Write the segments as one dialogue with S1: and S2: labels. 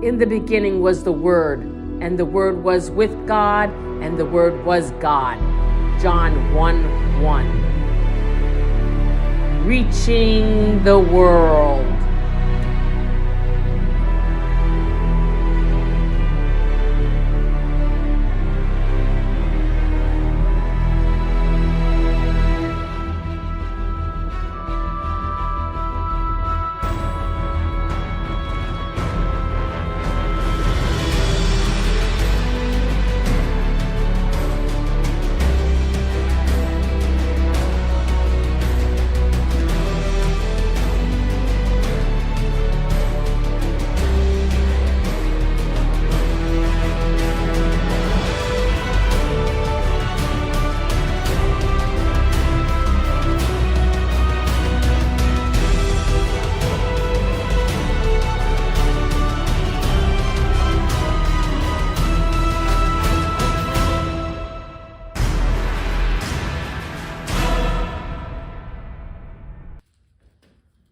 S1: In the beginning was the Word, and the Word was with God, and the Word was God. John 1:1. Reaching the world.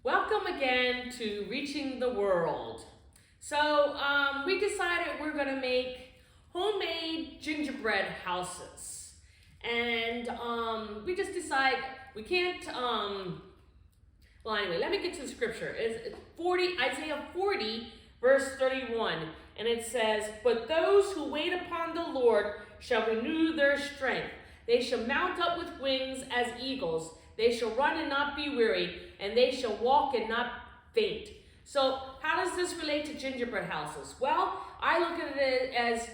S1: Welcome again to Reaching the World. So we decided we're going to make homemade gingerbread houses. And we just decided we can't, well anyway, let me get to the scripture. It's Isaiah 40 verse 31. And it says, "But those who wait upon the Lord shall renew their strength. They shall mount up with wings as eagles. They shall run and not be weary, and they shall walk and not faint." So how does this relate to gingerbread houses? Well, I look at it as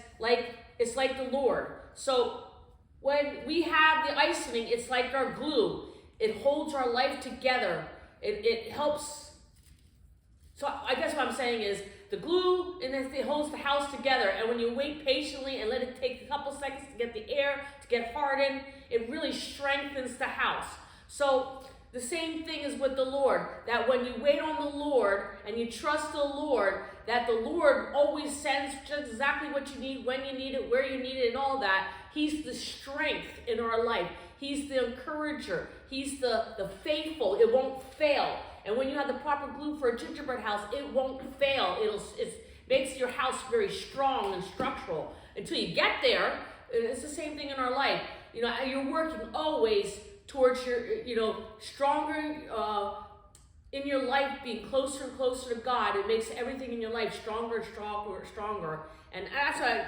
S1: it's like the Lord. So when we have the icing, it's like our glue. It holds our life together. It helps. So I guess what I'm saying is the glue, and it holds the house together. And when you wait patiently and let it take a couple seconds to get the air to get hardened, it really strengthens the house. So the same thing is with the Lord, that when you wait on the Lord and you trust the Lord, that the Lord always sends just exactly what you need, when you need it, where you need it, and all that. He's the strength in our life. He's the encourager. He's the faithful. It won't fail. And when you have the proper glue for a gingerbread house, it won't fail. It makes your house very strong and structural. Until you get there, it's the same thing in our life. You know, you're working always towards your, stronger in your life, being closer and closer to God. It makes everything in your life stronger and stronger. And that's why,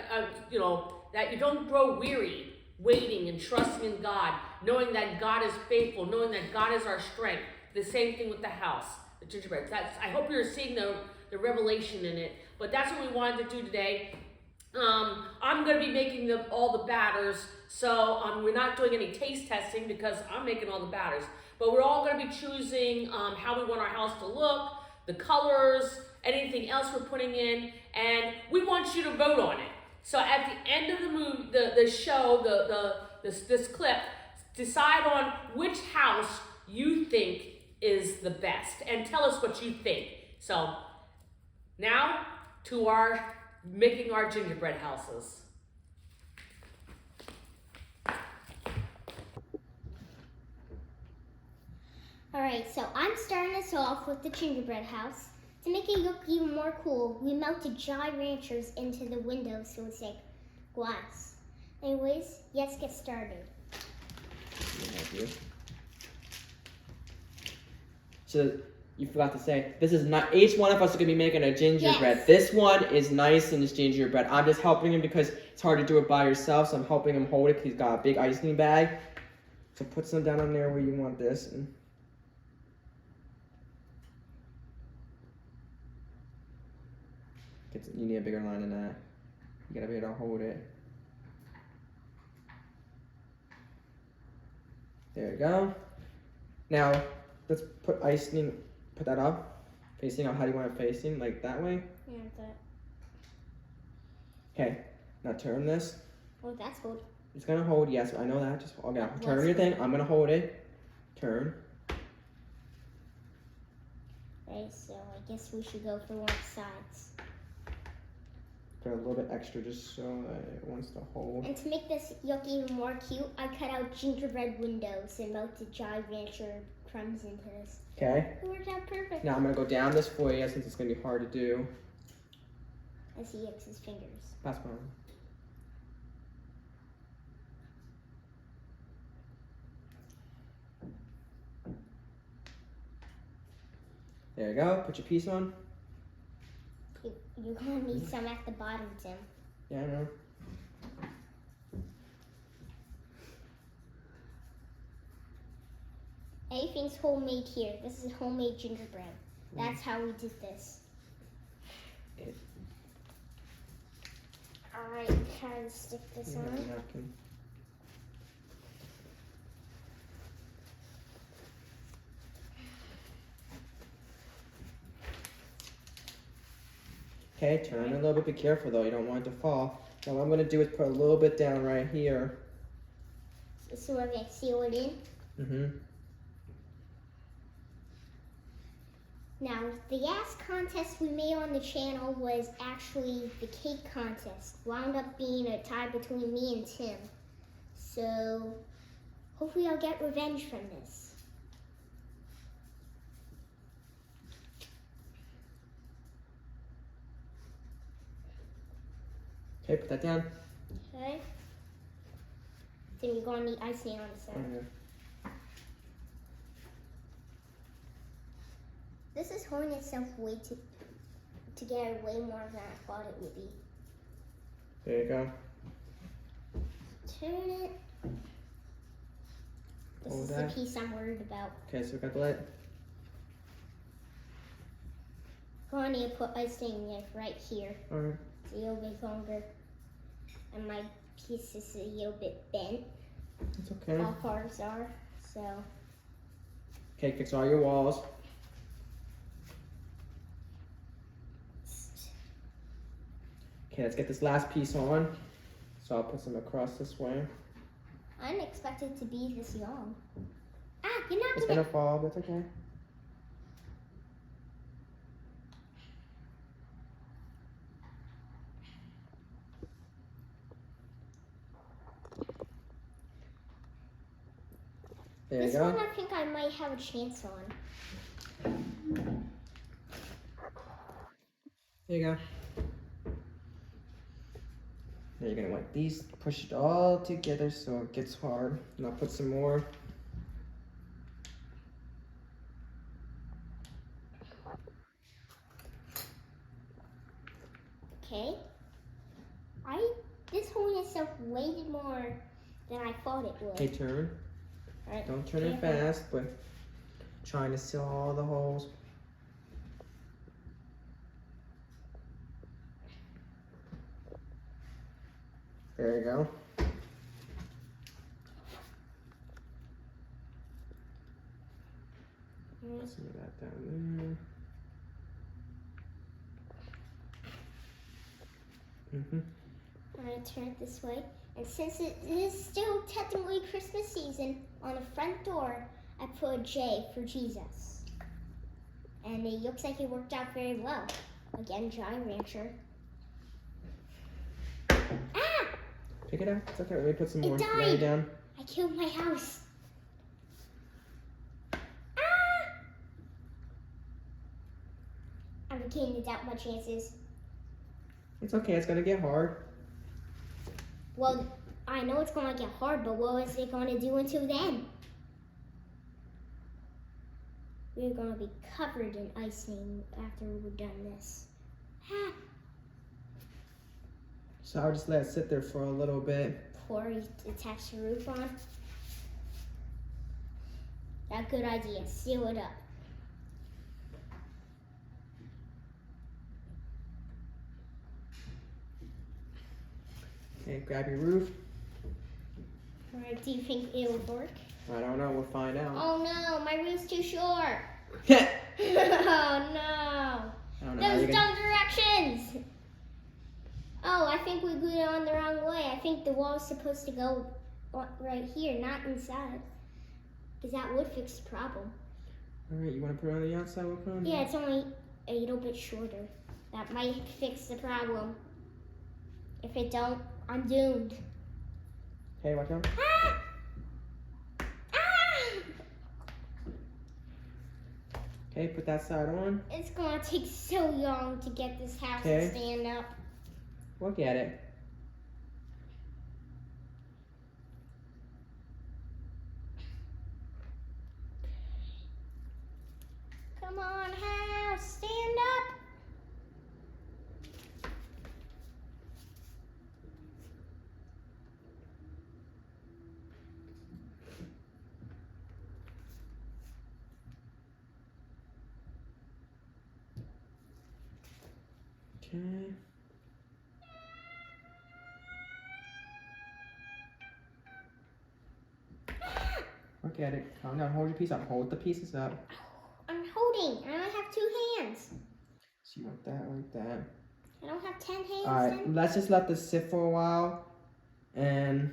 S1: that you don't grow weary waiting and trusting in God, knowing that God is faithful, knowing that God is our strength. The same thing with the house, the gingerbread. I hope you're seeing the revelation in it. But that's what we wanted to do today. I'm going to be making all the batters, so we're not doing any taste testing because I'm making all the batters. But we're all going to be choosing how we want our house to look, the colors, anything else we're putting in, and we want you to vote on it. So at the end of the movie, the show, this clip, decide on which house you think is the best, and tell us what you think. So now to our making our gingerbread houses.
S2: Alright, so I'm starting us off with the gingerbread house. To make it look even more cool, we melted Jolly Ranchers into the windows so it's like glass. Anyways, let's get started.
S3: Thank you. So you forgot to say, this is not, each one of us is going to be making a gingerbread.
S2: Yes.
S3: This one is nice and it's gingerbread. I'm just helping him because it's hard to do it by yourself, so I'm helping him hold it because he's got a big icing bag. So put some down on there where you want this. And you need a bigger line than that. You gotta be able to hold it. There you go. Now, let's put icing, put that up. Facing up, how do you want it facing? Like that way?
S2: Yeah, that.
S3: Okay, now turn this.
S2: Oh, that's good.
S3: It's gonna hold, yes, I know that. Just, okay,
S2: That
S3: turn your thing. I'm gonna hold it. Turn.
S2: Okay, so I guess we should go for one sides.
S3: Put a little bit extra just so that it wants to hold.
S2: And to make this look even more cute, I cut out gingerbread windows and melted Jolly Rancher crumbs into this.
S3: Okay.
S2: It worked out perfect.
S3: Now I'm gonna go down this for you since it's gonna be hard to do.
S2: as he licks his fingers.
S3: Pass one. There you go. Put your piece on.
S2: You're gonna need some at the bottom, Tim.
S3: Yeah, I know.
S2: Everything's homemade here. This is homemade gingerbread. That's how we did this. Alright, try to stick this
S3: Yeah,
S2: on.
S3: napkin. Okay, turn it a little bit. Be careful though, you don't want it to fall. Now what I'm gonna do is put a little bit down right here.
S2: So we're gonna seal it in.
S3: Mm-hmm.
S2: Now, the last contest we made on the channel was actually the cake contest. Wound up being a tie between me and Tim. So, hopefully I'll get revenge from this.
S3: Okay, put that down.
S2: Okay? Tim, you're gonna need icing on the side.
S3: Okay.
S2: This is holding itself way together way more than I thought it would be.
S3: There you go.
S2: Turn it. This
S3: Hold
S2: is
S3: that.
S2: the piece I'm worried about.
S3: Okay, so we got the light.
S2: Gonna need to put icing like right here.
S3: Alright.
S2: It's a little bit longer. And my piece is a little bit bent.
S3: It's okay.
S2: All parts are. So,
S3: Okay, fix all your walls. Okay, let's get this last piece on. So I'll put some across this way.
S2: I didn't expect it to be this long. Ah, you're not
S3: It's
S2: gonna.
S3: gonna fall, but it's okay. There you
S2: This
S3: go.
S2: one I think I might have a chance on.
S3: There you go. Now you're gonna want these, push it all together so it gets hard. And I'll put some more.
S2: Okay. This holding itself way more than I thought it would.
S3: Okay, turn.
S2: Alright.
S3: Don't turn it
S2: careful.
S3: fast, but trying to seal all the holes. There you go.
S2: Alright.
S3: Some of that down there.
S2: I'm gonna turn it this way. And since it is still technically Christmas season, on the front door, I put a J for Jesus. And it looks like it worked out very well. Again, Jolly Rancher. Ah!
S3: Pick it up. It's okay. Let me put some
S2: It
S3: more.
S2: died.
S3: Lay it down.
S2: I killed my house. Ah! I'm beginning to doubt my chances.
S3: It's okay. It's gonna get hard.
S2: Well, I know it's gonna get hard, but what is it gonna do until then? We're gonna be covered in icing after we're done this. Ah,
S3: So I'll just let it sit there for a little bit.
S2: before we attach the roof on. That's a good idea. Seal it up.
S3: Okay, grab your roof.
S2: Alright, do you think it'll work?
S3: I don't know. We'll find out.
S2: Oh no, my roof's too short.
S3: I
S2: Oh no.
S3: don't know. How
S2: Those
S3: you're gonna...
S2: dumb directions! Oh, I think we glued it on the wrong way. I think the wall's supposed to go right here, not inside. Because that would fix the problem.
S3: All right, you want to put it on the outside? We'll put it on the...
S2: Yeah, it's only a little bit shorter. That might fix the problem. If it don't, I'm doomed.
S3: Okay, watch out.
S2: Ah! Ah!
S3: Okay, put that side on.
S2: It's gonna take so long to get this house to
S3: Okay.
S2: stand up.
S3: Look at it.
S2: Come on, house, stand up.
S3: Okay. Look at it. Calm down. Hold your piece up. Hold the pieces up.
S2: I'm holding. I only have 2 hands.
S3: So you want that like that.
S2: I don't have 10 hands.
S3: Alright,
S2: Then.
S3: let's just let this sit for a while. And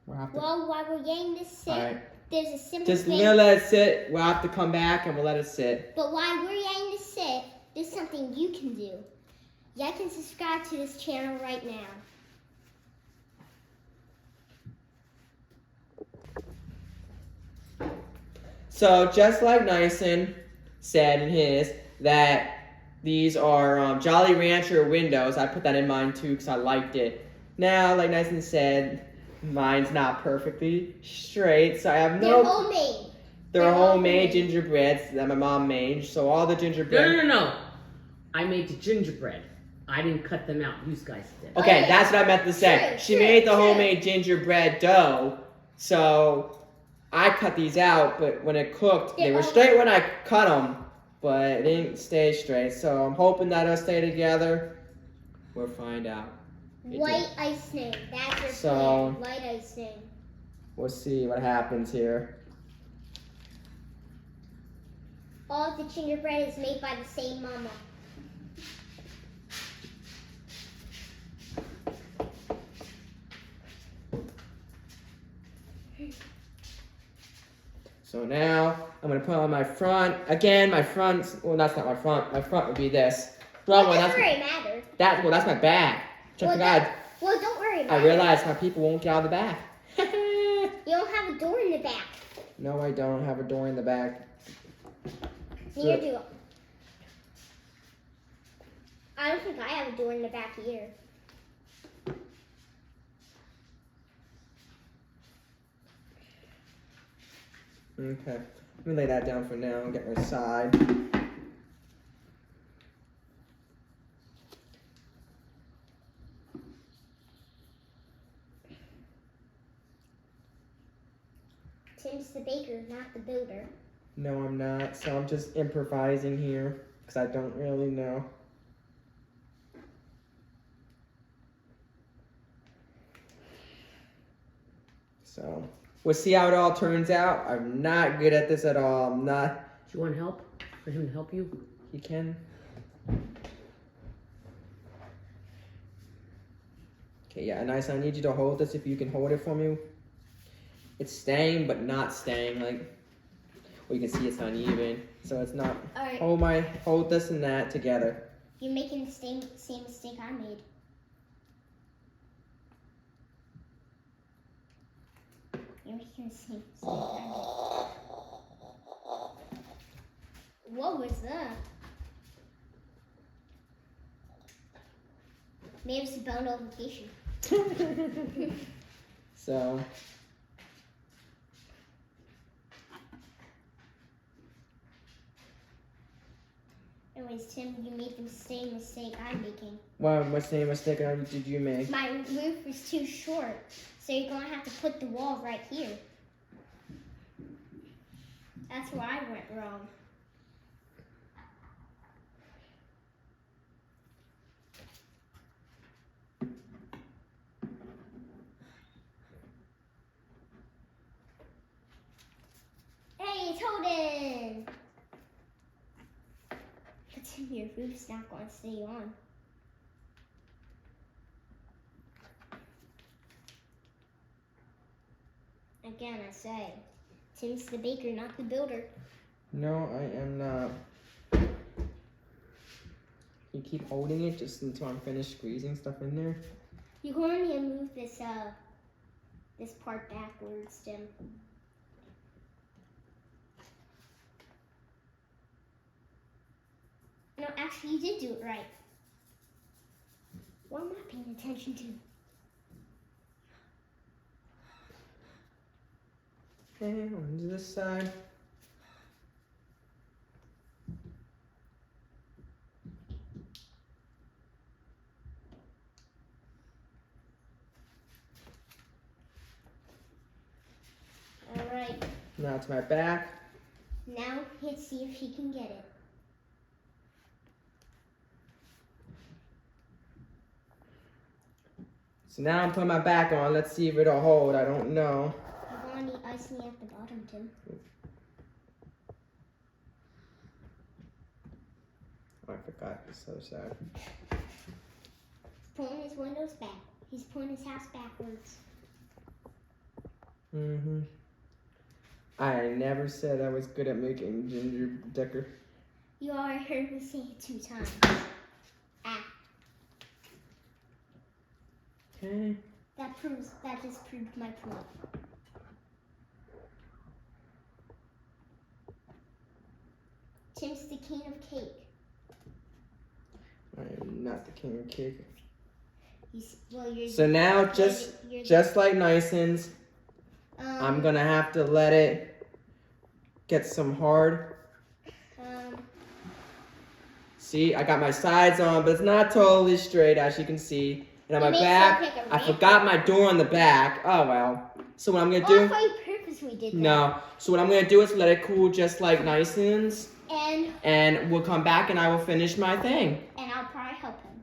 S3: we'll have to.
S2: Well, while we're getting this sit,
S3: Alright.
S2: there's a simple
S3: Just
S2: thing.
S3: let it sit. We'll have to come back and we'll let it sit.
S2: But while we're getting this sit, there's something you can do. You can subscribe to this channel right now.
S3: So just like Nyson said in his, that these are Jolly Rancher windows. I put that in mine too because I liked it. Now, like Nyson said, mine's not perfectly straight, so I have no.
S2: They're homemade.
S3: They're homemade gingerbreads that my mom made. So all the gingerbread.
S1: No. I made the gingerbread. I didn't cut them out. You guys did.
S3: Okay,
S2: Oh, yeah.
S3: that's what I meant to say.
S2: True,
S3: She
S2: true,
S3: made the
S2: true.
S3: homemade gingerbread dough, so I cut these out. But when it cooked, they
S2: They're
S3: were
S2: all-
S3: straight when I cut them, but it didn't stay straight. So I'm hoping that it'll stay together. We'll find out. It
S2: White
S3: did.
S2: icing. That's your
S3: So-
S2: plan. White icing.
S3: We'll see what happens here.
S2: All of the gingerbread is made by the same mama.
S3: So now I'm gonna put on my front. Again, my front. Well, that's not my front. My front would be this.
S2: Well,
S3: Well,
S2: it
S3: that's
S2: doesn't really matter.
S3: that's my back. Which I forgot.
S2: Well, don't worry
S3: I
S2: about it.
S3: realized how people won't get out of the back.
S2: You don't have a door in the back.
S3: No, I don't have a door in the back.
S2: Neither do I. I don't think I have a door in the back either.
S3: Okay, let me lay that down for now and get my side.
S2: Tim's the baker, not the builder.
S3: No, I'm not. So I'm just improvising here because I don't really know. So we'll see how it all turns out. I'm not good at this at all. I'm not.
S1: Do you want help? For him to help you?
S3: You can. Okay, yeah, nice. I need you to hold this if you can hold it for me. It's staying, but not staying. Like, well, you can see it's uneven, so it's not.
S2: All right,
S3: Hold this and that together.
S2: you're making the same mistake I made. You're making the same mistake I made. What was that? Maybe it's a bell notification.
S3: So.
S2: Anyways, Tim, you made the same mistake I'm making.
S3: What same mistake did you make?
S2: My roof is too short, so you're gonna have to put the wall right here. That's where I went wrong. Hey, it's holding! But Tim, your roof's not gonna stay on. Again, I say, Tim's the baker, not the builder.
S3: No, I am not. You keep holding it just until I'm finished squeezing stuff in there.
S2: You're going to move this this part backwards, Tim. No, actually, you did do it right. What am I paying attention to?
S3: Okay, on to this side.
S2: All right.
S3: Now to my back.
S2: Now let's see if she can get it.
S3: So now I'm putting my back on. Let's see if it'll hold. I don't know.
S2: You want the icing at the bottom, Tim?
S3: Oh, I forgot this other side.
S2: Pulling his windows back. He's pulling his house backwards.
S3: Mm-hmm. I never said I was good at making ginger decor.
S2: You already heard me say it 2 times. Ah.
S3: Okay.
S2: That just proved my point. Tim's the king of cake.
S3: I am not the king of cake.
S2: You're
S3: So now, just like Nison's, I'm gonna have to let it get some hard. See, I got my sides on, but it's not totally straight, as you can see. And on my back, I forgot my door on the back. Oh well. So what I'm gonna do?
S2: I thought you purposely did that.
S3: No. So what I'm gonna do is let it cool, just like Nison's. And we'll come back, and I will finish my thing.
S2: And I'll probably help him.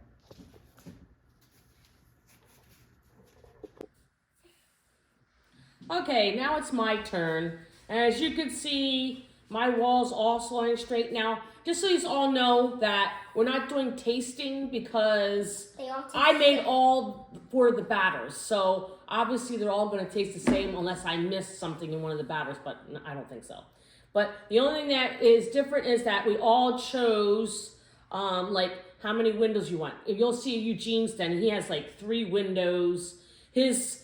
S1: Okay, now it's my turn. As you can see, my wall's all sliding straight now. Just so you all know that we're not doing tasting because I made all for the batters. So obviously they're all going to taste the same unless I missed something in one of the batters, but I don't think so. But the only thing that is different is that we all chose like how many windows you want. If you'll see Eugene's then, he has like 3 windows. His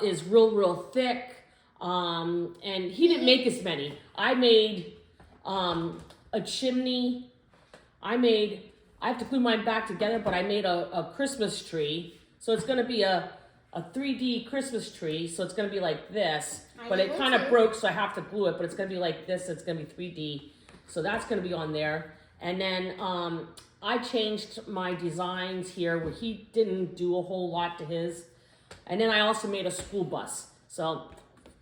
S1: is real thick. And he didn't make as many. I made a chimney. I have to glue mine back together, but I made a Christmas tree. So it's going to be a 3D Christmas tree. So it's going to be like this. But it kind of broke, so I have to glue it. But it's going to be like this. It's going to be 3D. So that's going to be on there. And then I changed my designs here where he didn't do a whole lot to his. And then I also made a school bus. So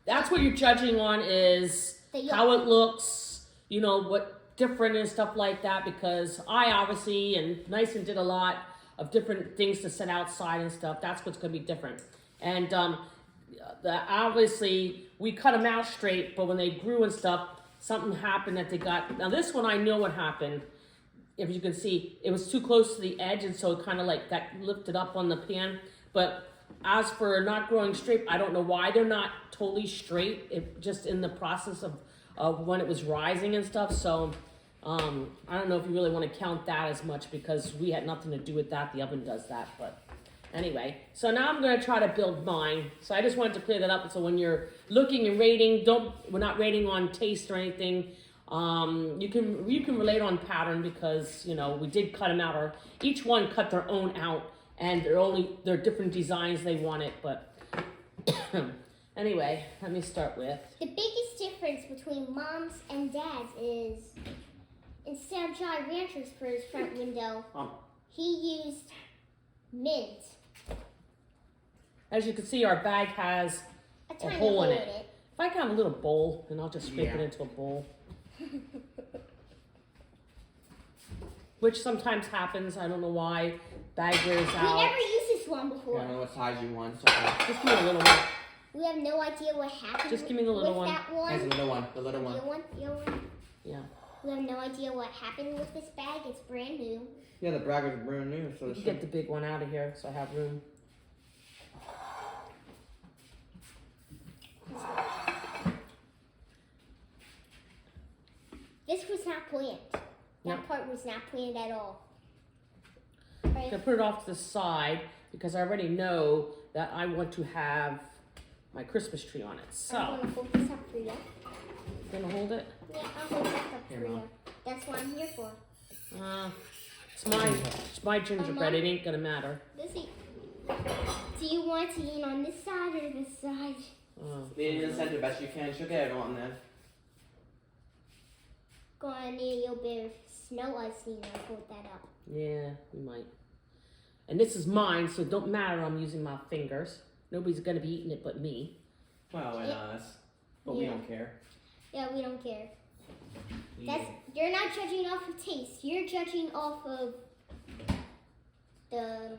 S1: that's what you're judging on is how it looks, you know, what different and stuff like that, because I obviously, and Nyson did a lot of different things to set outside and stuff. That's what's going to be different. And obviously, we cut them out straight, but when they grew and stuff, something happened that they got. Now this one, I know what happened. If you can see, it was too close to the edge, and so it kind of like got lifted up on the pan. But as for not growing straight, I don't know why they're not totally straight. It just in the process of when it was rising and stuff. So I don't know if you really want to count that as much because we had nothing to do with that. The oven does that. But anyway, so now I'm going to try to build mine. So I just wanted to clear that up. So when you're looking and rating, we're not rating on taste or anything. You can relate on pattern because, you know, we did cut them out, or each one cut their own out. And they're different designs they wanted, but anyway, let me start with.
S2: The biggest difference between Mom's and Dad's is instead of Jolly Ranchers for his front window, he used mint.
S1: As you can see, our bag has a hole in it. If I can have a little bowl, then I'll just scrape it into a bowl. Which sometimes happens, I don't know why. Bag wears out.
S2: We never used this one before.
S3: I don't know what size you want. So
S1: just give me a little one.
S2: We have no idea what happened.
S1: Just give me the little one.
S2: That one.
S3: Here's the little one. The little one.
S2: Your one?
S1: Yeah.
S2: We have no idea what happened with this bag. It's brand new.
S3: Yeah, the bag is brand new. So
S1: you get the big one out of here so I have room.
S2: This was not planned. That part was not planned at all.
S1: I'm going to put it off to the side because I already know that I want to have my Christmas tree on it. So,
S2: I'm going to hold this up for you.
S1: Gonna hold it?
S2: Yeah, I'll hold that up for you. That's what I'm here for.
S1: It's my gingerbread. It ain't gonna matter.
S2: Do you want to eat on this side or this side?
S3: Lean in the center best you can. She'll get it on then.
S2: Go on near your bit of snow icing and hold that up.
S1: Yeah, we might. And this is mine, so it don't matter. I'm using my fingers. Nobody's gonna be eating it but me.
S3: Well, and us. But we don't care.
S2: Yeah, we don't care.
S3: Yeah.
S2: You're not judging off of taste. You're judging off of the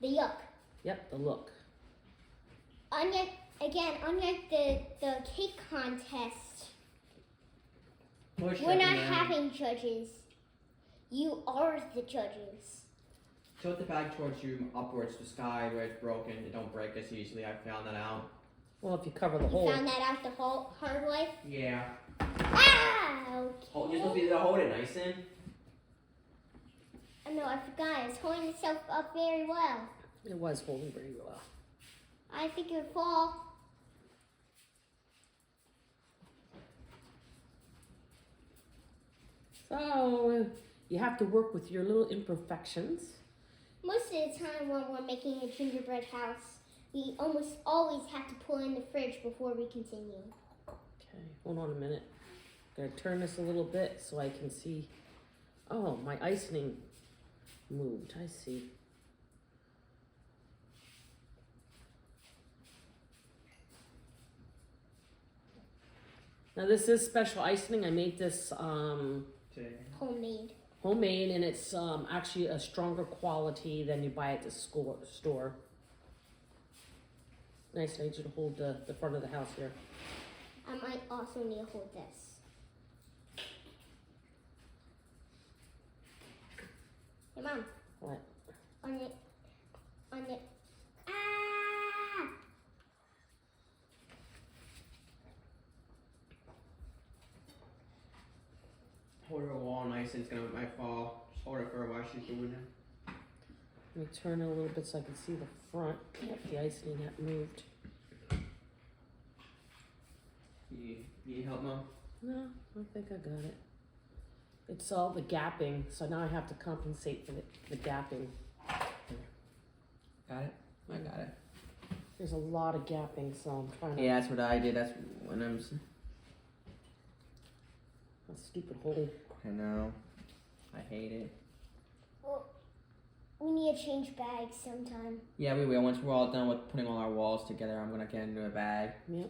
S2: yuck.
S1: Yep, the look.
S2: Unlike the cake contest, we're not having judges. You are the judges.
S3: Tilt the bag towards you, upwards to the sky where it's broken. It don't break as easily. I found that out.
S1: Well, if you cover the
S2: You
S1: hole.
S2: found that out the hard way?
S3: Yeah.
S2: Ah! Okay.
S3: You're supposed to be able to hold it nice in.
S2: No, I forgot. It's holding itself up very well.
S1: It was holding very well.
S2: I think it would fall.
S1: So, you have to work with your little imperfections.
S2: Most of the time when we're making a gingerbread house, we almost always have to pull in the fridge before we continue.
S1: Okay, hold on a minute. Gotta turn this a little bit so I can see. Oh, my icing moved. I see. Now this is special icing. I made this
S2: Homemade.
S1: homemade, and it's actually a stronger quality than you buy at the store. Nice. I need you to hold the front of the house here.
S2: I might also need to hold this. Hey, Mom.
S1: What?
S2: On it. Ah!
S3: Hold her wall nice and it might fall. Just hold it for her while she's doing it.
S1: Let me turn it a little bit so I can see the front. Yep, the icing had moved.
S3: You need help, Mom?
S1: No, I think I got it. It's all the gapping, so now I have to compensate for the gapping.
S3: Got it? I got it.
S1: There's a lot of gapping, so I'm trying to.
S3: Yeah, that's what I did. That's when I'm.
S1: A stupid hole.
S3: I know. I hate it.
S2: Well, we need to change bags sometime.
S3: Yeah, we will. Once we're all done with putting all our walls together, I'm gonna get into a bag.
S1: Yep.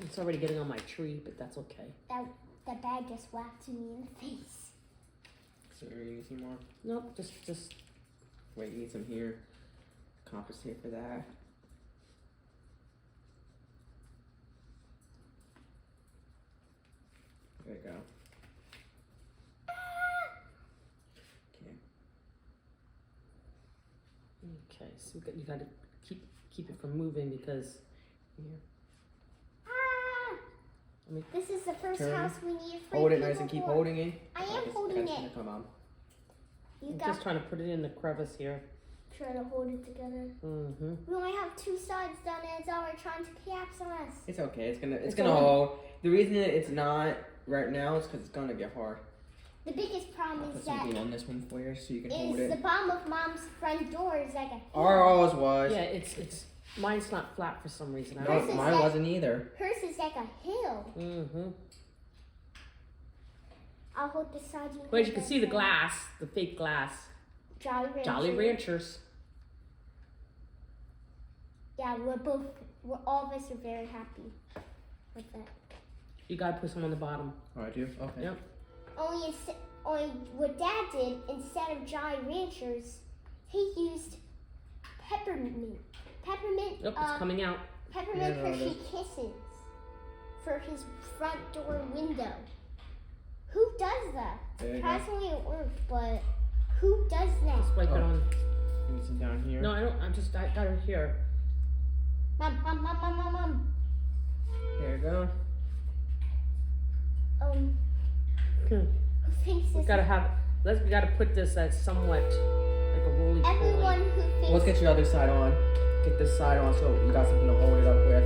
S1: It's already getting on my tree, but that's okay.
S2: That bag just whacked me in the face.
S3: So you need some more?
S1: Nope, just.
S3: Wait, you need some here. Compensate for that. There you go.
S1: Okay, so you got to keep it from moving because. Yeah.
S2: Ah! This is the first
S3: Turn.
S2: house we need for
S3: Hold it nice and keep holding it.
S2: I am holding it.
S3: Come on.
S1: I'm just trying to put it in the crevice here.
S2: Try to hold it together.
S1: Mm-hmm.
S2: We only have two sides done and it's already trying to collapse on us.
S3: It's okay. It's gonna hold. The reason it's not right now is because it's gonna get hard.
S2: The biggest problem
S3: I'll
S2: is
S3: put
S2: that
S3: something on this one for you so you can hold it.
S2: the bottom of Mom's front door is like a hill.
S3: Ours was.
S1: Yeah, it's mine's not flat for some reason.
S3: No, mine wasn't either.
S2: Hers is like a hill.
S1: Mm-hmm.
S2: I'll hold the side.
S1: Well, as you can see the glass, the fake glass.
S2: Jolly
S1: Ranchers.
S2: Yeah, all of us are very happy with that.
S1: You gotta put some on the bottom.
S3: Oh, I do? Okay.
S1: Yep.
S2: Only what Dad did, instead of Jolly Ranchers, he used peppermint. Peppermint.
S1: Yep, it's coming out.
S2: Peppermint
S3: Yeah,
S2: Hershey Kisses for his front door window. Who does that?
S3: There you go.
S2: Surprisingly, it worked, but who does that?
S1: Just wipe it on.
S3: Need some down here.
S1: No, I don't. I got it here.
S2: Mom.
S3: There you go.
S1: Hmm.
S2: Who thinks
S1: We
S2: this?
S1: we gotta put this as somewhat like a roly poly.
S2: Everyone who thinks.
S3: Let's get your other side on. Get this side on so you got something to hold it up with.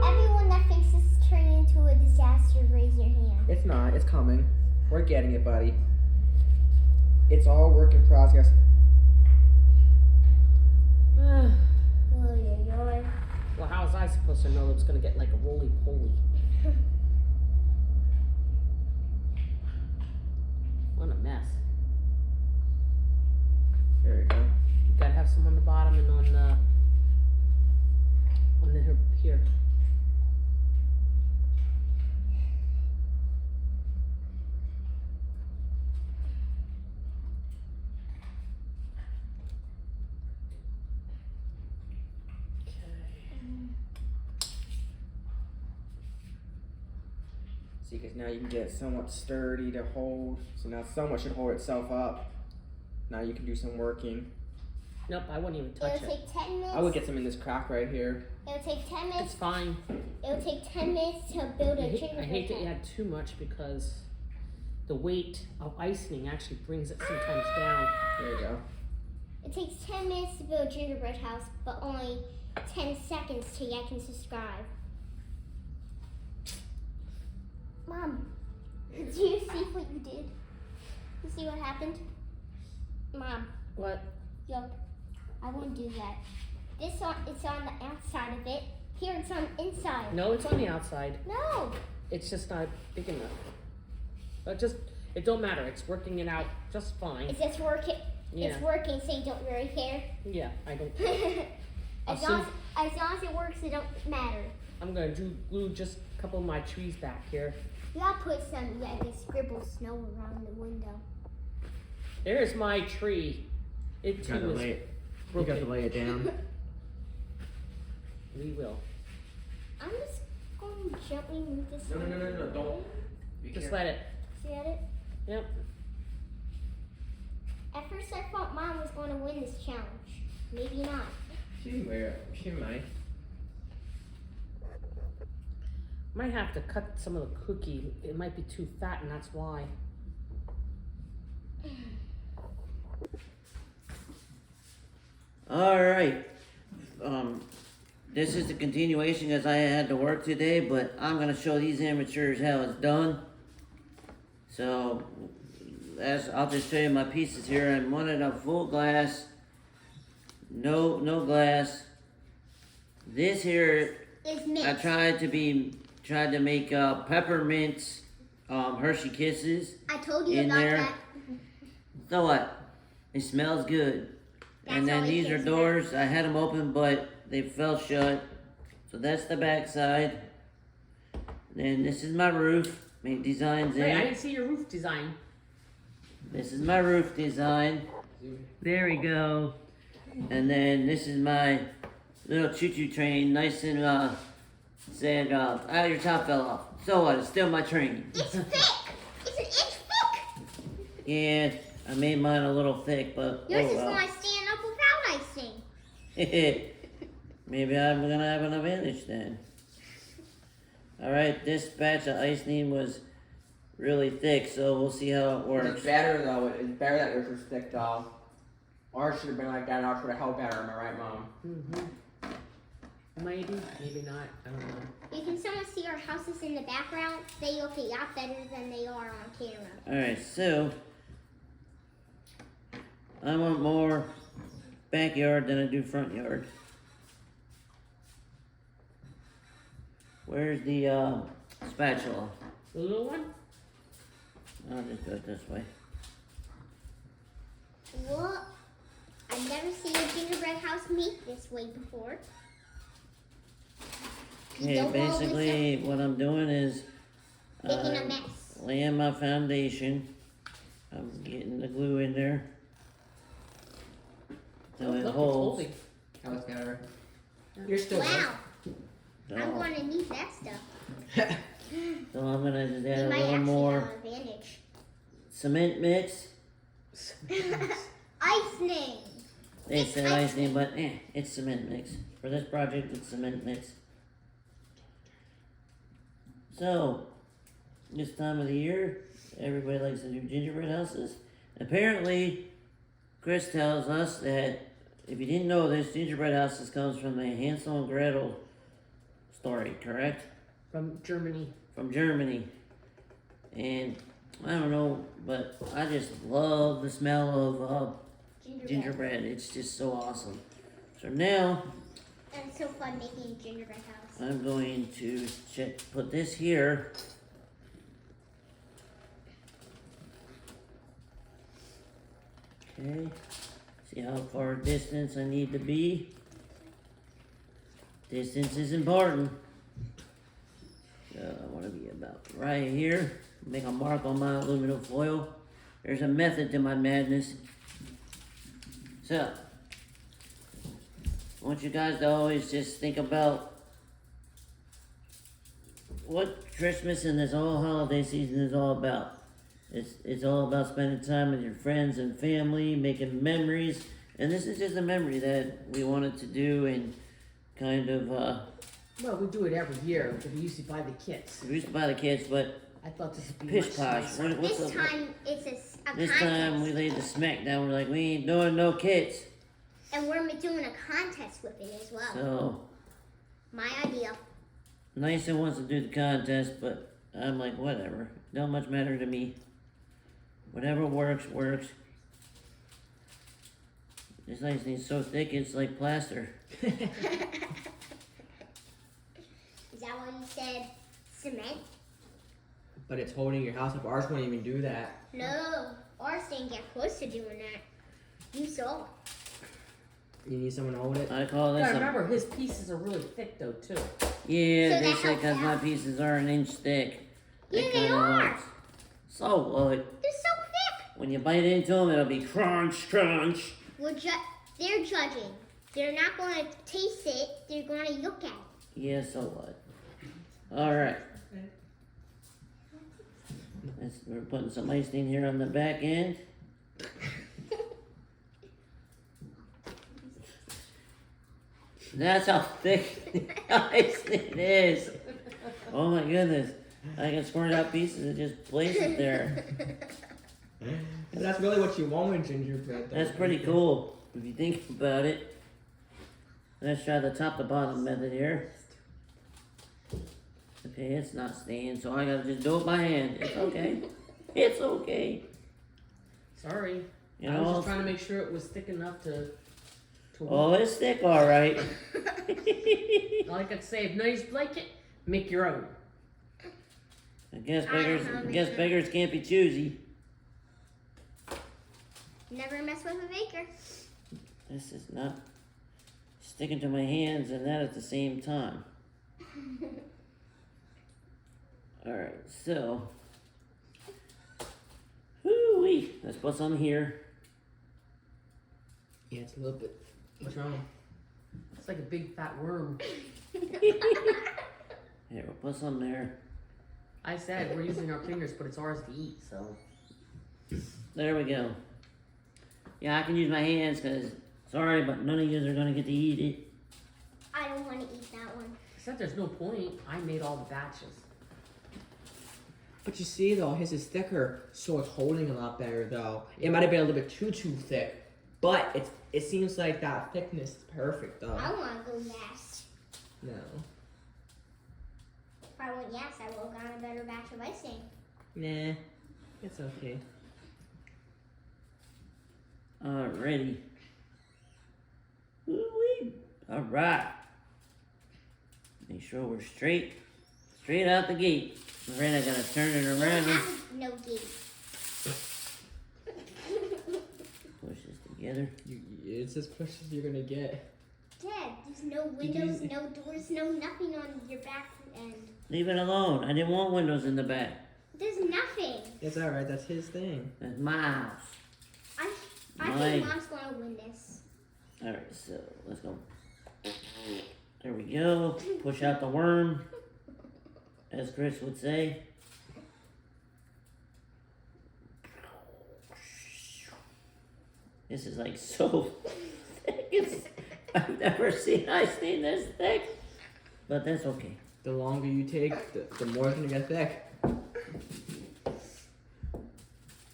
S2: Everyone that thinks this is turning into a disaster, raise your hand.
S3: It's not. It's coming. We're getting it, buddy. It's all work in process.
S1: was I supposed to know it was gonna get like a roly-poly? What a mess.
S3: There we go.
S1: You gotta have some on the bottom and on the here.
S3: See, because now you can get it somewhat sturdy to hold. So now somewhat should hold itself up. Now you can do some working.
S1: Nope, I wouldn't even touch
S2: It'll
S1: it.
S2: take 10 minutes.
S3: I would get some in this crack right here.
S2: It'll take 10 minutes.
S1: It's fine.
S2: It'll take 10 minutes to build a
S1: I
S2: gingerbread
S1: hate that you
S2: house.
S1: had too much because the weight of icing actually brings it sometimes down.
S3: There you go.
S2: It takes 10 minutes to build a gingerbread house, but only 10 seconds till you can subscribe. Mom, do you see what you did? You see what happened? Mom,
S1: What?
S2: yo, I won't do that. It's on the outside of it. Here it's on the inside.
S1: No, it's on the outside.
S2: No.
S1: It's just not big enough. But it don't matter. It's working it out just fine.
S2: It's just working.
S1: Yeah.
S2: It's working, so you don't really care.
S1: Yeah, I don't.
S2: as long as it works, it don't matter.
S1: I'm gonna glue just a couple of my trees back here.
S2: You gotta put some, you can scribble snow around the window.
S1: There's my tree. It too is
S3: You
S1: broken.
S3: got to lay it down.
S1: We will.
S2: I'm just going to gently move this.
S3: No, don't. Be
S1: Just
S3: careful.
S1: let it.
S2: See at it?
S1: Yep.
S2: At first I thought Mom was going to win this challenge. Maybe not.
S3: She might.
S1: Might have to cut some of the cookie. It might be too fat, and that's why.
S4: All right. This is the continuation because I had to work today, but I'm gonna show these amateurs how it's done. So, I'll just show you my pieces here. I wanted a full glass. No glass. This here,
S2: It's mixed.
S4: I tried to make peppermint Hershey Kisses.
S2: I told you
S4: in
S2: about
S4: there.
S2: that.
S4: So what? It smells good. And
S2: That's all
S4: then
S2: it
S4: these are
S2: cares
S4: doors. I had them open, but they fell shut. So that's the back side. Then this is my roof. Make designs in
S1: Hey, I
S4: it.
S1: didn't see your roof design.
S4: This is my roof design. There we go. And then this is my little choo-choo train, nice and said, your top fell off. So what? It's still my train.
S2: It's thick. It's an inch thick.
S4: Yeah, I made mine a little thick, but
S2: Yours
S4: oh
S2: is
S4: well.
S2: going to stand up without icing.
S4: Maybe I'm gonna have an advantage then. Alright, this batch of icing was really thick, so we'll see how it works.
S3: It's better though. It's better that yours was thick though. Ours should have been like that, and ours would have held better. Am I right, Mom?
S1: Maybe, maybe not. I don't know.
S2: You can somewhat see our houses in the background. They look a lot better than they are on camera.
S4: Alright, so I want more backyard than I do front yard. Where's the spatula?
S1: The little one?
S4: I'll just go this way.
S2: What? I've never seen a gingerbread house made this way before. You
S4: Okay,
S2: don't roll this
S4: basically what I'm doing is
S2: up, making a mess.
S4: laying my foundation. I'm getting the glue in there. So
S1: Look,
S4: it
S1: it's
S4: holds.
S1: holding.
S3: That was better. You're still
S2: Wow,
S4: So,
S2: I'm going to need that stuff.
S3: good.
S4: so I'm gonna just add
S2: You
S4: a
S2: might
S4: little
S2: actually
S4: more
S2: have an advantage.
S4: cement mix.
S2: Icing.
S4: They
S2: It's
S4: said
S2: icing.
S4: icing, but it's cement mix. For this project, it's cement mix. So, this time of the year, everybody likes to do gingerbread houses. Apparently, Chris tells us that if you didn't know this, gingerbread houses comes from the Hansel and Gretel story, correct?
S1: From Germany.
S4: From Germany. And I don't know, but I just love the smell of gingerbread. It's just so awesome. So now,
S2: And it's so fun making a gingerbread house.
S4: I'm going to put this here. Okay. See how far distance I need to be. Distance is important. So I want to be about right here. Make a mark on my aluminum foil. There's a method to my madness. So, I want you guys to always just think about what Christmas and this whole holiday season is all about. It's all about spending time with your friends and family, making memories, and this is just a memory that we wanted to do and kind of,
S5: Well, we do it every year because we used to buy the kits.
S4: we used to buy the kids, but
S5: I thought this would be
S4: pish
S5: much
S4: posh.
S5: nicer.
S4: What's
S2: This
S4: up?
S2: time it's a
S4: This
S2: contest.
S4: time we laid the smack down. We're like, we ain't doing no kids.
S2: And we're doing a contest with it as well.
S4: So,
S2: My idea.
S4: Nyson wants to do the contest, but I'm like, whatever. Don't much matter to me. Whatever works, works. This ice thing's so thick, it's like plaster.
S2: Is that what you said? Cement?
S3: But it's holding your house up. Ours won't even do that.
S2: No. Ours didn't get close to doing that. You saw.
S3: You need someone to hold it.
S4: I call this
S5: Yeah,
S4: a...
S5: remember, his pieces are really thick though too.
S4: Yeah,
S2: So
S4: they
S2: that
S4: say
S2: helps
S4: because my
S2: out.
S4: pieces are an inch thick.
S2: Yeah,
S4: That
S2: they
S4: kinda
S2: are.
S4: helps. So what?
S2: They're so thick.
S4: When you bite into them, it'll be crunch, crunch.
S2: They're judging. They're not going to taste it. They're going to look at it.
S4: Yeah, so what? Alright. We're putting some icing here on the back end. That's how thick the icing is. Oh my goodness. I can squirt out pieces and just place it there.
S3: And that's really what you want with gingerbread. Though.
S4: That's pretty cool if you think about it. Let's try the top to bottom method here. Okay, it's not staying, so I gotta just do it by hand. It's okay. It's okay.
S5: Sorry.
S4: You
S5: I was
S4: know?
S5: just trying to make sure it was thick enough to
S4: Oh, it's thick, alright.
S5: Like I say, if nobody's like it, make your own.
S4: I guess
S2: I don't
S4: beggars,
S2: know,
S4: guess
S2: man.
S4: beggars can't be choosy.
S2: Never mess with a baker.
S4: This is not sticking to my hands and that at the same time. Alright, so. Whoo-wee. Let's put some here.
S3: Yeah, it's a little bit.
S5: What's wrong? It's like a big fat worm.
S4: Here, we'll put some there.
S5: I said we're using our fingers, but it's ours to eat, so.
S4: There we go. Yeah, I can use my hands because, sorry, but none of you are going to get to eat it.
S2: I don't want to eat that one.
S5: I said there's no point. I made all the batches.
S3: But you see, though, his is thicker, so it's holding a lot better, though. It might have been a little bit too thick, but it seems like that thickness is perfect, though.
S2: I want to go last.
S3: No.
S2: If I went yes, I will have got a better batch of icing.
S3: Nah, it's okay.
S4: Alrighty. Woo-wee. Alright. Make sure we're straight out the gate. Right, I gotta turn it around and
S2: No gate.
S4: push this together.
S3: It's as push as you're gonna get.
S2: Dad, there's no windows, no doors, no nothing on your back end.
S4: Leave it alone. I didn't want windows in the back.
S2: There's nothing.
S3: It's alright, that's his thing.
S4: That's my house.
S2: I
S4: Mine.
S2: think Mom's going to win this.
S4: Alright, so let's go. There we go. Push out the worm, as Chris would say. This is like so thick. I've never seen icing this thick, but that's okay.
S3: The longer you take, the more it's gonna get thick.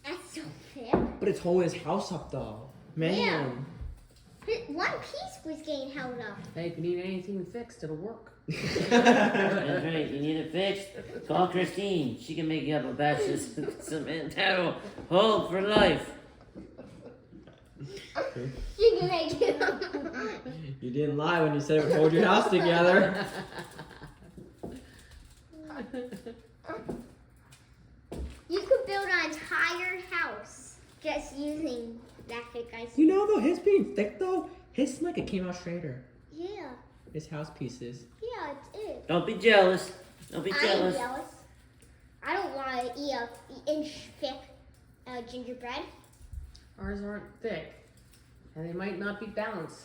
S2: That's so thick.
S3: But it's holding his house up, though. Man.
S2: Yeah. One piece was getting held up.
S5: Hey, if you need anything fixed, it'll work.
S4: That's right. You need it fixed? Call Christine. She can make you up a batch of cement that'll hold for life.
S2: You can make it.
S3: You didn't lie when you said it would hold your house together.
S2: You could build an entire house just using that thick ice.
S3: You know though, his being thick though, his like it came out straighter.
S2: Yeah,
S3: His house pieces.
S2: yeah, it is.
S4: Don't be jealous. Don't be
S2: I'm
S4: jealous.
S2: jealous. I don't want to eat an inch thick gingerbread.
S5: Ours aren't thick, and they might not be balanced.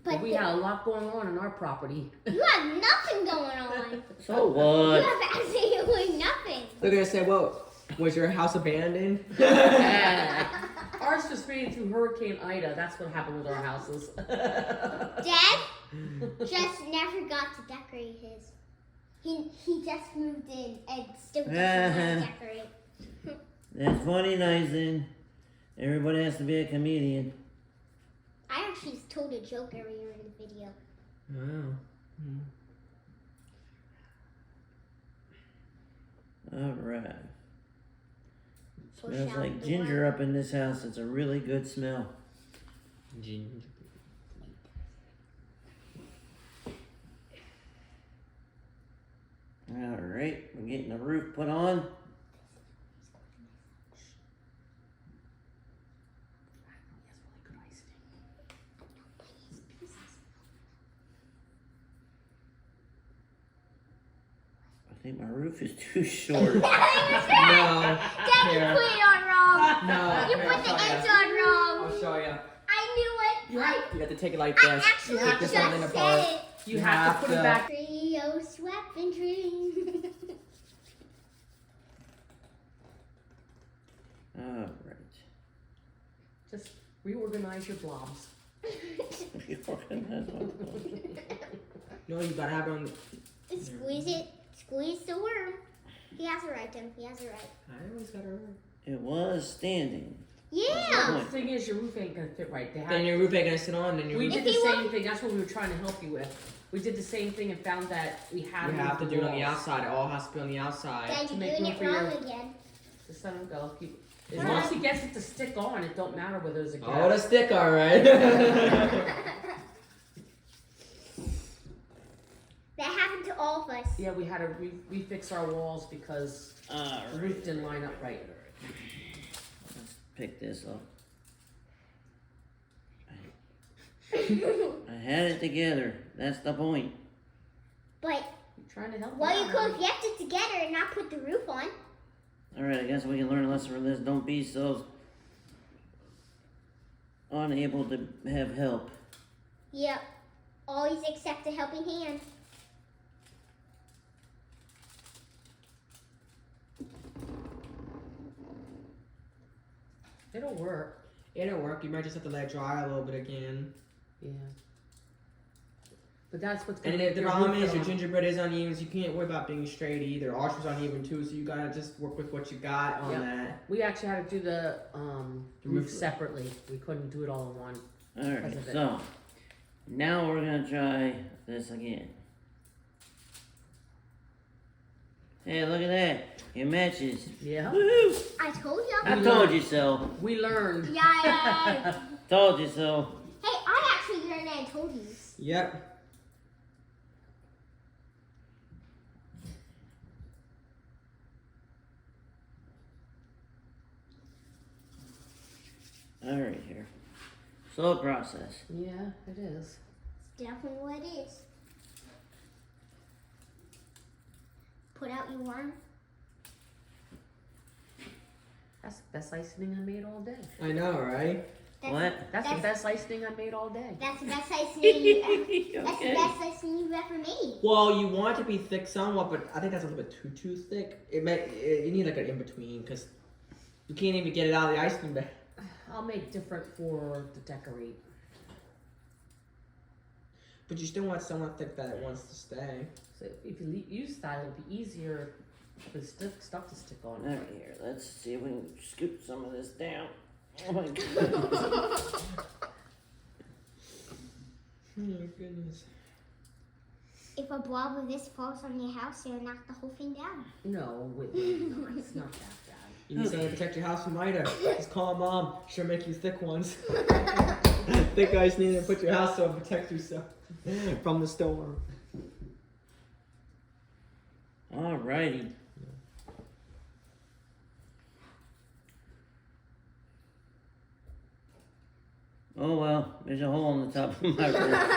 S2: But
S5: But we had a lot going on in our property.
S2: you have nothing going on.
S4: So
S2: You
S4: what?
S2: have absolutely nothing.
S3: They're gonna say, well, was your house abandoned?
S5: Ours just made it through Hurricane Ida. That's what happened with our houses.
S2: Dad just never got to decorate his. He just moved in and still doesn't want to decorate.
S4: That's funny, Nyson. Everybody has to be a comedian.
S2: I actually told a joke earlier in the video.
S3: Oh.
S4: Alright.
S2: Push
S4: Smells
S2: out
S4: like
S2: the
S4: ginger
S2: one.
S4: up in this house. It's a really good smell.
S3: Ginger.
S4: Alright, we're getting the roof put on. I think my roof is too short.
S3: No.
S2: Dad, you
S3: Here.
S2: put it on wrong.
S3: No.
S2: You
S3: Here,
S2: put the
S3: I'll show
S2: ends
S3: ya.
S2: on wrong.
S3: I'll show you.
S2: I knew it.
S3: You have to take it like
S2: I
S3: this.
S2: actually
S3: Take
S2: just
S3: this one in
S2: said
S3: apart.
S2: it.
S5: You have to put it back.
S2: Trio swept dream.
S4: Alright.
S5: Just reorganize your blobs.
S3: No, you gotta have it on.
S2: Squeeze it. Squeeze the worm. He has it right, Tim. He has it right.
S3: I always gotta.
S4: It was standing.
S2: Yeah.
S5: The thing is, your roof ain't gonna fit right. They
S3: Then
S5: have,
S3: your roof ain't gonna sit on. Then your
S5: we
S3: roof.
S5: did
S2: If
S5: the
S2: you
S5: same
S2: want-
S5: thing. That's what we were trying to help you with. We did the same thing and found that we had
S3: You have to do it on the
S5: walls.
S3: outside. It all has to be on the outside.
S2: Dad,
S5: to
S2: you're
S5: make
S2: doing
S5: room
S2: it
S5: for
S2: wrong
S5: your-
S2: again.
S5: Just let him go. As long as he gets it to stick on, it don't matter whether there's a gap.
S3: Oh, the stick, all right.
S2: That happened to all of us.
S5: Yeah, we had to refix our walls because the roof didn't line up right.
S4: Let's pick this up. I had it together. That's the point.
S2: But
S5: I'm trying to help
S2: well,
S5: you
S2: you
S5: out.
S2: could have left it together and not put the roof on.
S4: Alright, I guess we can learn a lesson from this. Don't be so unable to have help.
S2: Yep. Always accept a helping hand.
S5: It'll work.
S3: It'll work. You might just have to let it dry a little bit again.
S5: Yeah. But that's what's
S3: And
S5: gonna
S3: if the
S5: make
S3: problem
S5: roof
S3: is your
S5: fit on.
S3: gingerbread is uneven, so you can't worry about being straight either. Ours was uneven too, so you gotta just work with what you got on
S5: Yep.
S3: that.
S5: We actually had to do the
S3: roof.
S5: roof separately. We couldn't do it all in one.
S4: Alright,
S5: Because of it.
S4: so now we're gonna try this again. Hey, look at that. It matches.
S5: Yeah.
S4: Woohoo!
S2: I told you.
S4: I told you so.
S5: We learned.
S2: Yeah.
S4: Told you so.
S2: Hey, I actually learned and told you.
S3: Yep.
S4: Alright, here. Slow process.
S5: Yeah, it is.
S2: It's definitely what it is. Put out your worm.
S5: That's the best icing I made all day.
S3: I know, right?
S2: That's,
S4: What?
S5: That's the best icing I made all day.
S2: That's the best icing you That's the
S4: Okay.
S2: best icing you've ever made.
S3: Well, you want it to be thick somewhat, but I think that's a little bit too thick. You need like an in between because you can't even get it out of the icing bag.
S5: I'll make different for the decorate.
S3: But you still want somewhat thick that it wants to stay.
S5: So if you use that, it'll be easier for the stuff to stick on.
S4: Alright, here. Let's see if we can scoop some of this down. Oh my god.
S3: Oh my goodness.
S2: If a blob of this falls on your house, it'll knock the whole thing down.
S5: No, Whitney, no, it's not that bad.
S3: You need something to protect your house from Ida. Just call Mom. She'll make you thick ones. Thick ice need to put your house so it protects yourself from the storm.
S4: Alrighty. Oh well, there's a hole in the top of my roof.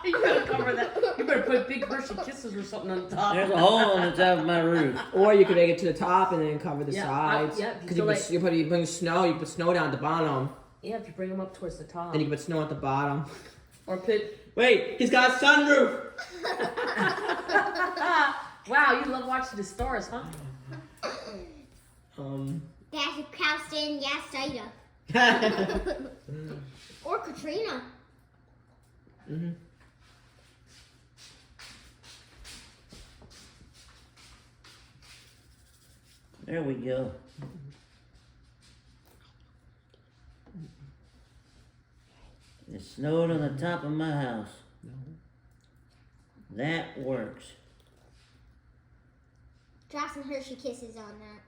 S5: You better cover that. You better put big Hershey Kisses or something on the top.
S4: There's a hole in the top of my roof.
S3: Or you could make it to the top and then cover the
S5: Yeah,
S3: sides.
S5: yeah,
S3: Because you bring snow. You put snow down at the bottom.
S5: Yeah, if you bring them up towards the top.
S3: Then you can put snow at the bottom.
S5: Or put.
S3: Wait, he's got a sunroof.
S5: Wow, you love watching the stars, huh?
S2: That's a Houston, yes, Ida. Or Katrina.
S3: Mm-hmm.
S4: There we go. It snowed on the top of my house. That works.
S2: Drop some Hershey Kisses on that.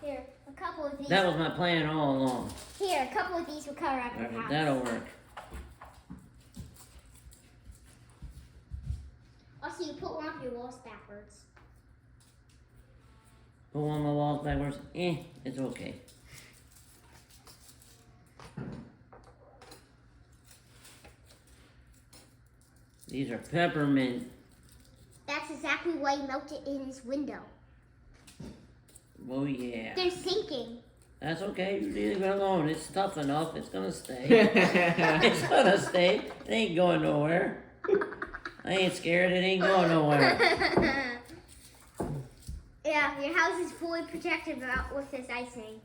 S2: Here, a couple of these.
S4: That was my plan all along.
S2: Here, a couple of these will cover up your house.
S4: That'll work.
S2: Also, you put one of your walls backwards.
S4: Put one of my walls backwards. It's okay. These are peppermint.
S2: That's exactly why you melted in his window.
S4: Oh yeah.
S2: They're sinking.
S4: That's okay. You leave it alone. It's tough enough. It's gonna stay. It's gonna stay. It ain't going nowhere. I ain't scared. It ain't going nowhere.
S2: Yeah, your house is fully protected with this icing.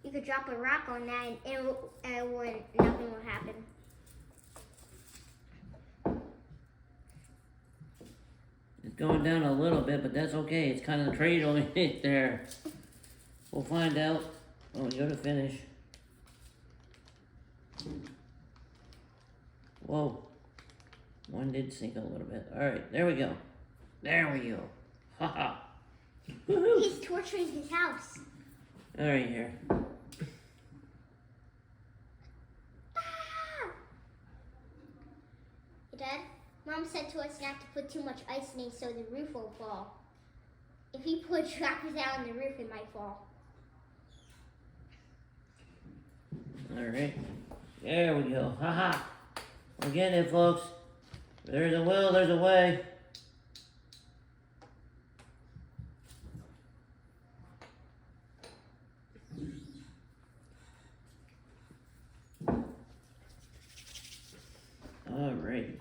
S2: You could drop a rock on that and nothing will happen.
S4: It's going down a little bit, but that's okay. It's kind of cradling it there. We'll find out when we go to finish. Whoa. One did sink a little bit. Alright, there we go. There we go. Haha. Woohoo!
S2: He's torturing his house.
S4: Alright, here.
S2: Ah! Dad, Mom said to us not to put too much icing so the roof will fall. If you put trackers out on the roof, it might fall.
S4: Alright. There we go. Haha. We're getting it, folks. There's a will, there's a way. Alright.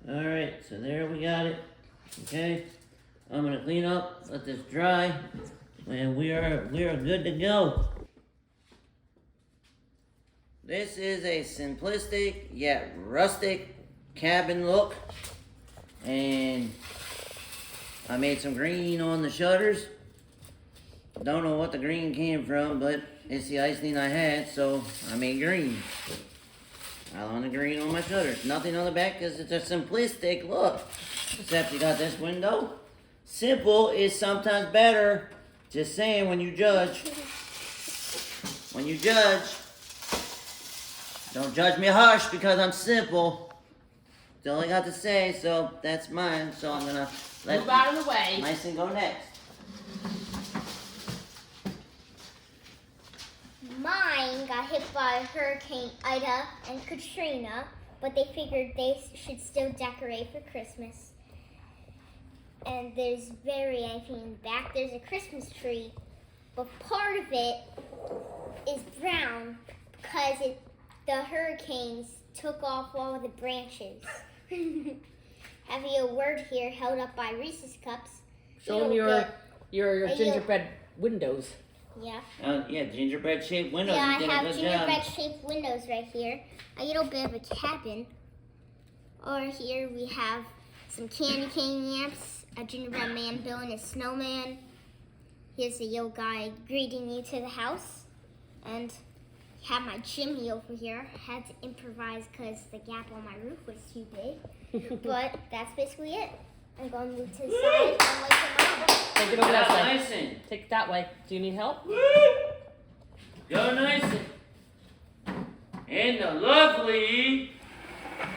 S4: Alright, so there we got it. Okay. I'm gonna clean up, let this dry, and we are good to go. This is a simplistic yet rustic cabin look, and I made some green on the shutters. Don't know what the green came from, but it's the icing I had, so I made green. I on the green on my shutters. Nothing on the back because it's a simplistic look. Except you got this window. Simple is sometimes better. Just saying, when you judge. When you judge, don't judge me harsh because I'm simple. That's all I got to say, so that's mine. So I'm gonna let
S5: Move out of the way.
S4: Icing go next.
S2: Mine got hit by Hurricane Ida and Katrina, but they figured they should still decorate for Christmas. And there's very anything in the back. There's a Christmas tree, but part of it is brown because the hurricanes took off all of the branches. Having a word here held up by Reese's Cups.
S5: Show them your gingerbread windows.
S2: Yeah.
S4: Yeah, gingerbread shaped windows.
S2: Yeah,
S4: You
S2: I
S4: did a
S2: have
S4: good
S2: gingerbread
S4: job.
S2: shaped windows right here. A little bit of a cabin. Over here we have some candy cane lamps, a gingerbread man building a snowman. Here's the yellow guy greeting you to the house. And have my chimney over here. Had to improvise because the gap on my roof was too big. But that's basically it. I'm going to move to the side and light them up.
S5: Take it over that
S4: Go
S5: way.
S4: Nyson.
S5: Take it that way. Do you need help?
S4: Go Nyson. And the lovely,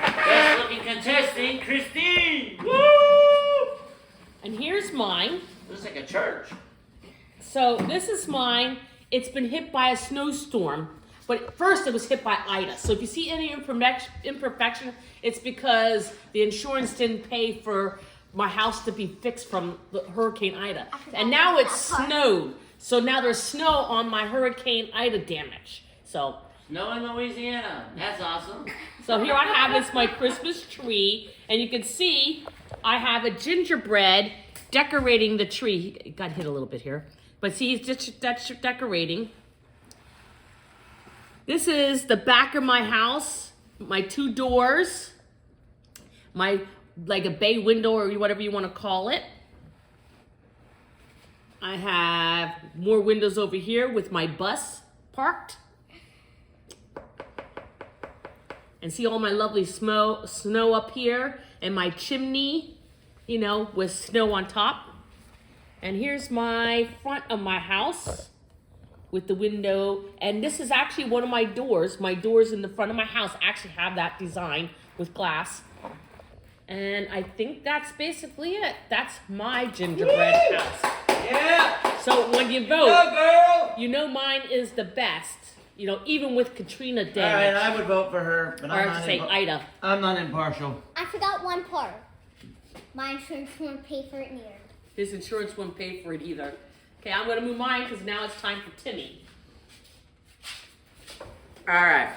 S4: best looking contestant, Christine. Woo!
S1: And here's mine.
S4: Looks like a church.
S1: So this is mine. It's been hit by a snowstorm, but first it was hit by Ida. So if you see any imperfection, it's because the insurance didn't pay for my house to be fixed from the Hurricane Ida. And now it's snowed. So now there's snow on my Hurricane Ida damage. So
S4: Snow in Louisiana. That's awesome.
S1: here I have is my Christmas tree, and you can see I have a gingerbread decorating the tree. It got hit a little bit here, but see, it's just that's decorating. This is the back of my house, my 2 doors, my like a bay window or whatever you want to call it. I have more windows over here with my bus parked. And see all my lovely snow up here and my chimney, you know, with snow on top. And here's my front of my house with the window. And this is actually one of my doors. My doors in the front of my house actually have that design with glass. And I think that's basically it. That's my gingerbread house.
S3: Yeah.
S1: So when you
S3: Go,
S1: vote,
S3: girl.
S1: you know mine is the best. You know, even with Katrina
S4: All right,
S1: damage.
S4: I would vote for her, but
S1: Or I should say Ida.
S4: I'm not impartial.
S2: I forgot one part. My insurance won't pay for it neither.
S1: His insurance won't pay for it either. Okay, I'm gonna move mine because now it's time for Timmy.
S3: All right.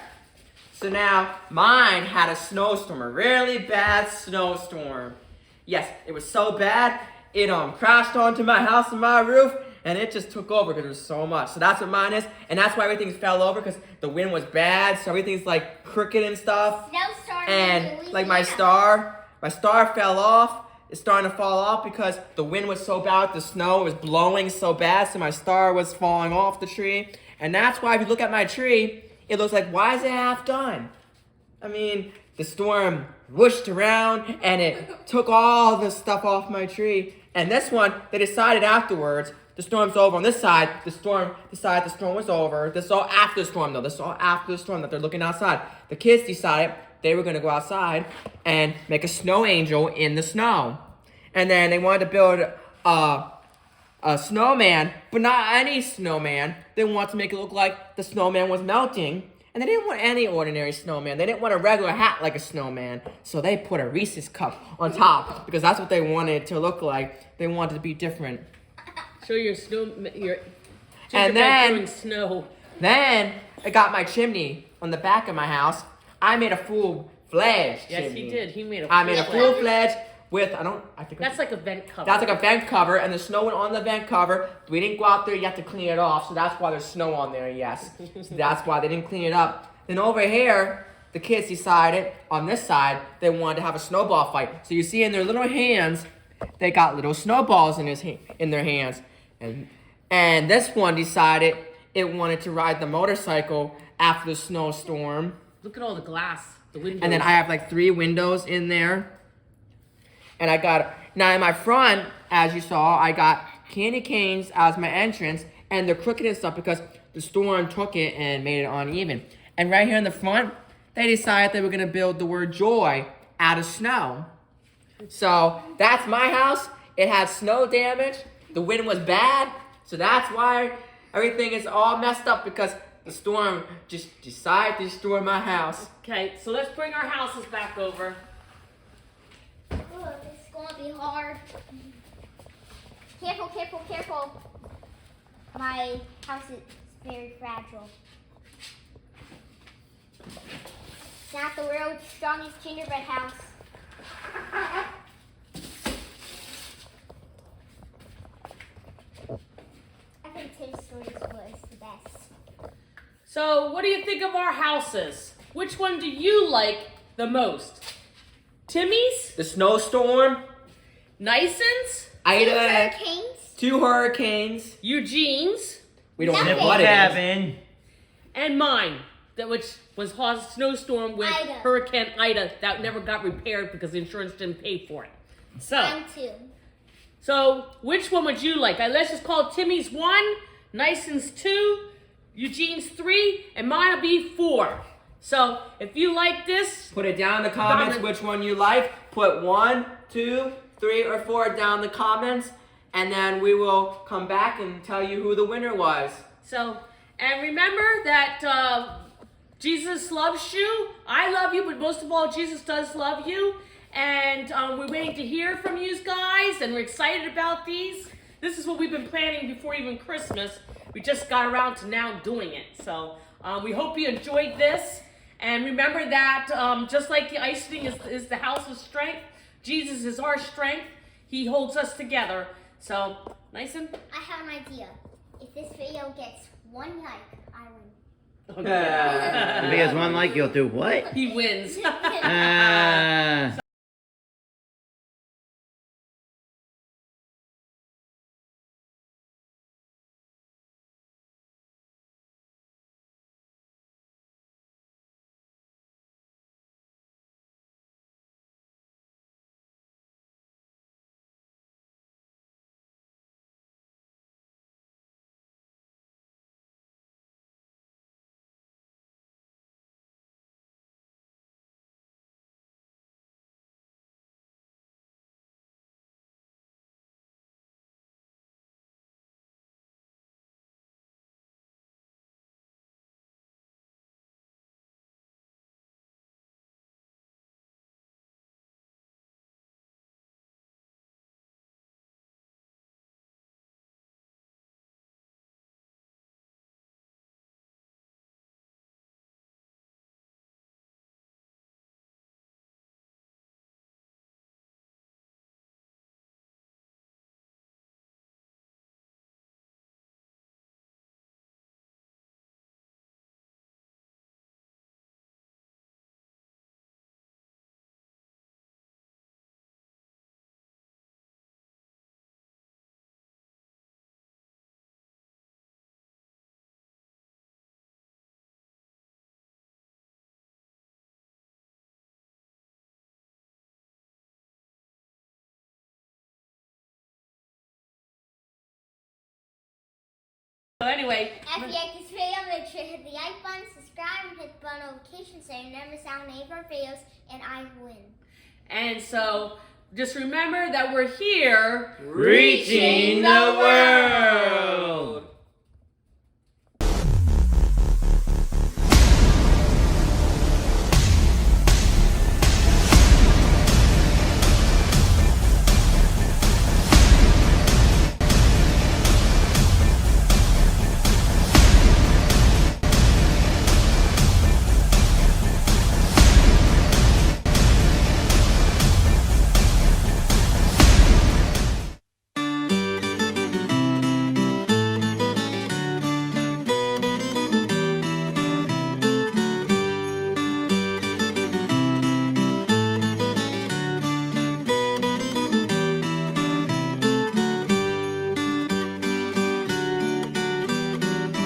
S3: So now mine had a snowstorm, a really bad snowstorm. Yes, it was so bad it crashed onto my house and my roof, and it just took over because there was so much. So that's what mine is, and that's why everything fell over because the wind was bad. So everything's like crooked and stuff.
S2: Snowstorm in
S3: And like my
S2: Louisiana.
S3: star fell off. It's starting to fall off because the wind was so bad, the snow was blowing so bad, so my star was falling off the tree. And that's why if you look at my tree, it looks like, why is it half done? I mean, the storm whooshed around and it took all the stuff off my tree. And this one, they decided afterwards, the storm's over on this side, the storm decided the storm was over. This is all after the storm though, this is all after the storm that they're looking outside. The kids decided they were gonna go outside and make a snow angel in the snow. And then they wanted to build a snowman, but not any snowman. They wanted to make it look like the snowman was melting. And they didn't want any ordinary snowman. They didn't want a regular hat like a snowman. So they put a Reese's cup on top because that's what they wanted it to look like. They wanted it to be different.
S1: Show your gingerbread
S3: And then-
S1: throwing snow.
S3: Then I got my chimney on the back of my house. I made a full-fledged
S1: Yes,
S3: chimney.
S1: he did. He made a.
S3: I made a
S1: full-fledged-
S3: full-fledged with, I think
S1: That's like a vent cover.
S3: that's like a vent cover, and the snow went on the vent cover. We didn't go out there, you have to clean it off, so that's why there's snow on there, yes. So that's why they didn't clean it up. Then over here, the kids decided, on this side, they wanted to have a snowball fight. So you see in their little hands, they got little snowballs in their hands. And this one decided it wanted to ride the motorcycle after the snowstorm.
S1: Look at all the glass, the windows.
S3: And then I have like 3 windows in there. And I got, now in my front, as you saw, I got candy canes as my entrance. And they're crooked and stuff because the storm took it and made it uneven. And right here in the front, they decided they were going to build the word joy out of snow. So that's my house. It had snow damage. The wind was bad. So that's why everything is all messed up because the storm just decided to destroy my house.
S1: Okay, so let's bring our houses back over.
S2: Oh, it's gonna be hard. Careful, careful, careful. My house is very fragile. It's not the world's strongest gingerbread house. I think Tim's story is funny.
S1: So, what do you think of our houses? Which one do you like the most? Timmy's?
S3: The snowstorm,
S1: Nison's?
S3: Ida,
S2: Hurricanes.
S3: 2 hurricanes.
S1: Eugene's?
S3: We don't know
S2: Nothing.
S3: what it is.
S4: cabin.
S1: And mine, that which was caused a snowstorm with
S2: Ida.
S1: Hurricane Ida that never got repaired because the insurance didn't pay for it.
S2: Mine too.
S1: So which one would you like? Let's just call Timmy's 1, Nison's 2, Eugene's 3, and mine will be 4. So if you like this,
S3: Put it down in the comments which one you like. Put 1, 2, 3, or 4 down in the comments, and then we will come back and tell you who the winner was.
S1: and remember that Jesus loves you. I love you, but most of all, Jesus does love you. And we're waiting to hear from you guys, and we're excited about these. This is what we've been planning before even Christmas. We just got around to now doing it. So we hope you enjoyed this. And remember that just like the icing is the house of strength, Jesus is our strength. He holds us together. So, Nyson?
S2: I have an idea. If this video gets 1 like, I win.
S4: If he has 1 like, you'll do what?
S1: He wins. So anyway,
S2: If you like this video, make sure to hit the like button, subscribe, and hit the bell notification so you never miss out on any of our videos, and I win.
S1: and so just remember that we're here
S3: Reaching the world.